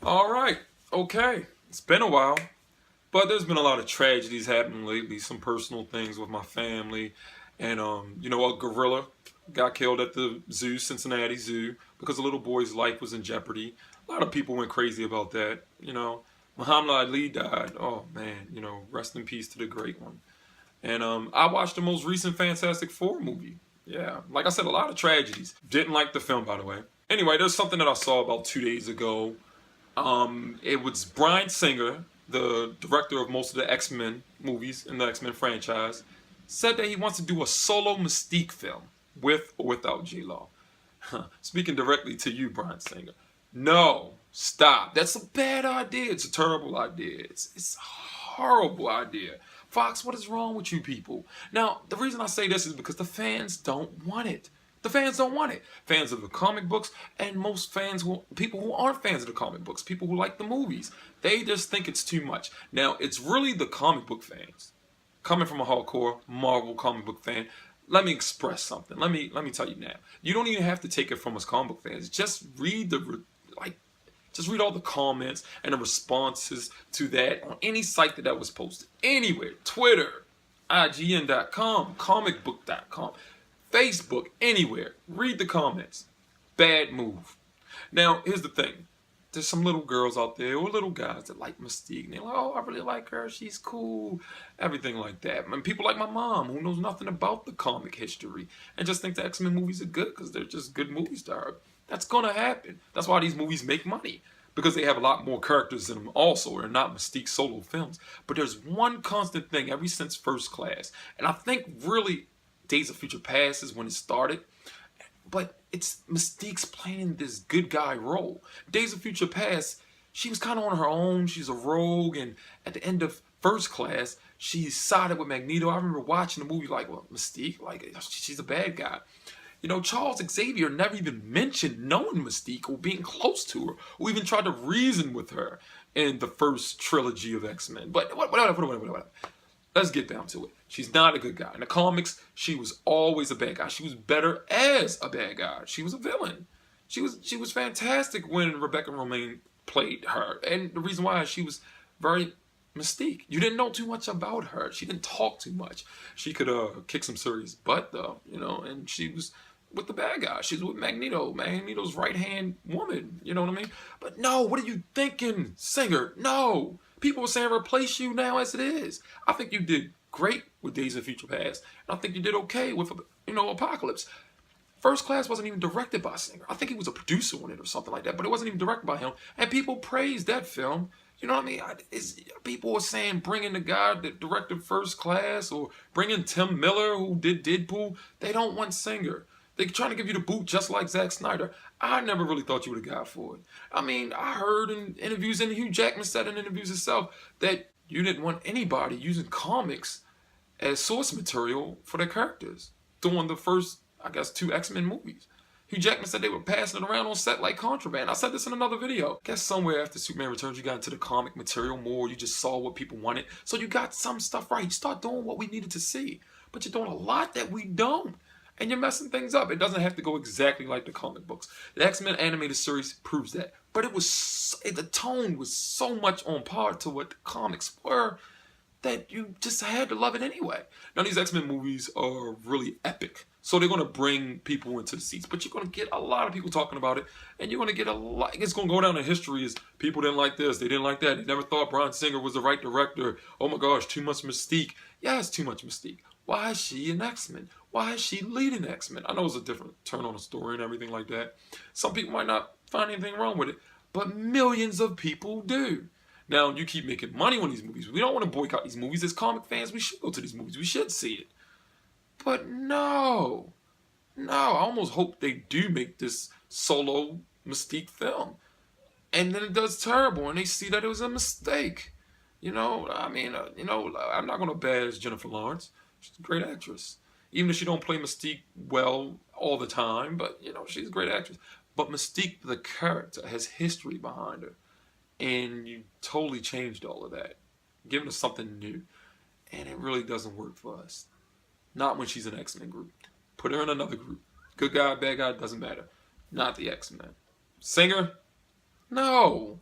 All right, okay. It's been a while, but there's been a lot of tragedies happening lately. Some personal things with my family, and a gorilla got killed at the zoo, Cincinnati Zoo, because a little boy's life was in jeopardy. A lot of people went crazy about that. Muhammad Ali died. Oh man, rest in peace to the great one. And I watched the most recent Fantastic Four movie. Yeah, like I said, a lot of tragedies. Didn't like the film, by the way. Anyway, there's something that I saw about 2 days ago. It was Bryan Singer, the director of most of the X-Men movies in the X-Men franchise, said that he wants to do a solo Mystique film with or without J-Law. Speaking directly to you, Bryan Singer. No, stop. That's a bad idea. It's a terrible idea. It's a horrible idea. Fox, what is wrong with you people? Now, the reason I say this is because the fans don't want it. The fans don't want it. Fans of the comic books and most people who aren't fans of the comic books, people who like the movies, they just think it's too much. Now, it's really the comic book fans. Coming from a hardcore Marvel comic book fan, let me express something. Let me tell you now. You don't even have to take it from us comic book fans. Just read just read all the comments and the responses to that on any site that was posted. Anywhere. Twitter, IGN.com, comicbook.com, Facebook, anywhere. Read the comments. Bad move. Now, here's the thing. There's some little girls out there or little guys that like Mystique. And they're like, oh, I really like her. She's cool. Everything like that. And people like my mom who knows nothing about the comic history and just think the X-Men movies are good because they're just good movies to her. That's going to happen. That's why these movies make money. Because they have a lot more characters in them also. They're not Mystique solo films. But there's one constant thing ever since First Class. And I think really Days of Future Past is when it started. But it's Mystique's playing this good guy role. Days of Future Past, she was kind of on her own. She's a rogue. And at the end of First Class, she sided with Magneto. I remember watching the movie like, well, Mystique, like, she's a bad guy. Charles Xavier never even mentioned knowing Mystique or being close to her, or even tried to reason with her in the first trilogy of X-Men. But whatever. Let's get down to it. She's not a good guy. In the comics, she was always a bad guy. She was better as a bad guy. She was a villain. She was fantastic when Rebecca Romijn played her. And the reason why, she was very Mystique. You didn't know too much about her. She didn't talk too much. She could kick some serious butt though, and she was with the bad guy. She's with Magneto. Magneto's right-hand woman. You know what I mean? But no, what are you thinking, Singer? No. People are saying replace you now as it is. I think you did great with Days of Future Past. And I think you did okay with, Apocalypse. First Class wasn't even directed by Singer. I think he was a producer on it or something like that, but it wasn't even directed by him. And people praised that film. You know what I mean? People were saying bring in the guy that directed First Class or bring in Tim Miller who did Deadpool. They don't want Singer. They're trying to give you the boot just like Zack Snyder. I never really thought you were the guy for it. I mean, I heard in interviews, and Hugh Jackman said in interviews himself, that you didn't want anybody using comics as source material for their characters during the first, I guess, 2 X-Men movies. Hugh Jackman said they were passing it around on set like contraband. I said this in another video. I guess somewhere after Superman Returns, you got into the comic material more. You just saw what people wanted. So you got some stuff right. You start doing what we needed to see. But you're doing a lot that we don't. And you're messing things up. It doesn't have to go exactly like the comic books. The X-Men animated series proves that. But the tone was so much on par to what the comics were that you just had to love it anyway. Now these X-Men movies are really epic. So they're going to bring people into the seats. But you're going to get a lot of people talking about it. And you're going to get a lot. It's going to go down in history as people didn't like this. They didn't like that. They never thought Bryan Singer was the right director. Oh my gosh, too much Mystique. Yeah, it's too much Mystique. Why is she an X-Men? Why is she leading X-Men? I know it's a different turn on the story and everything like that. Some people might not find anything wrong with it. But millions of people do. Now, you keep making money on these movies. We don't want to boycott these movies. As comic fans, we should go to these movies. We should see it. But no, I almost hope they do make this solo Mystique film. And then it does terrible, and they see that it was a mistake. I'm not going to bash Jennifer Lawrence. She's a great actress. Even if she don't play Mystique well all the time, but, she's a great actress. But Mystique, the character, has history behind her. And you totally changed all of that, giving us something new. And it really doesn't work for us. Not when she's an X-Men group. Put her in another group. Good guy, bad guy, doesn't matter. Not the X-Men. Singer? No.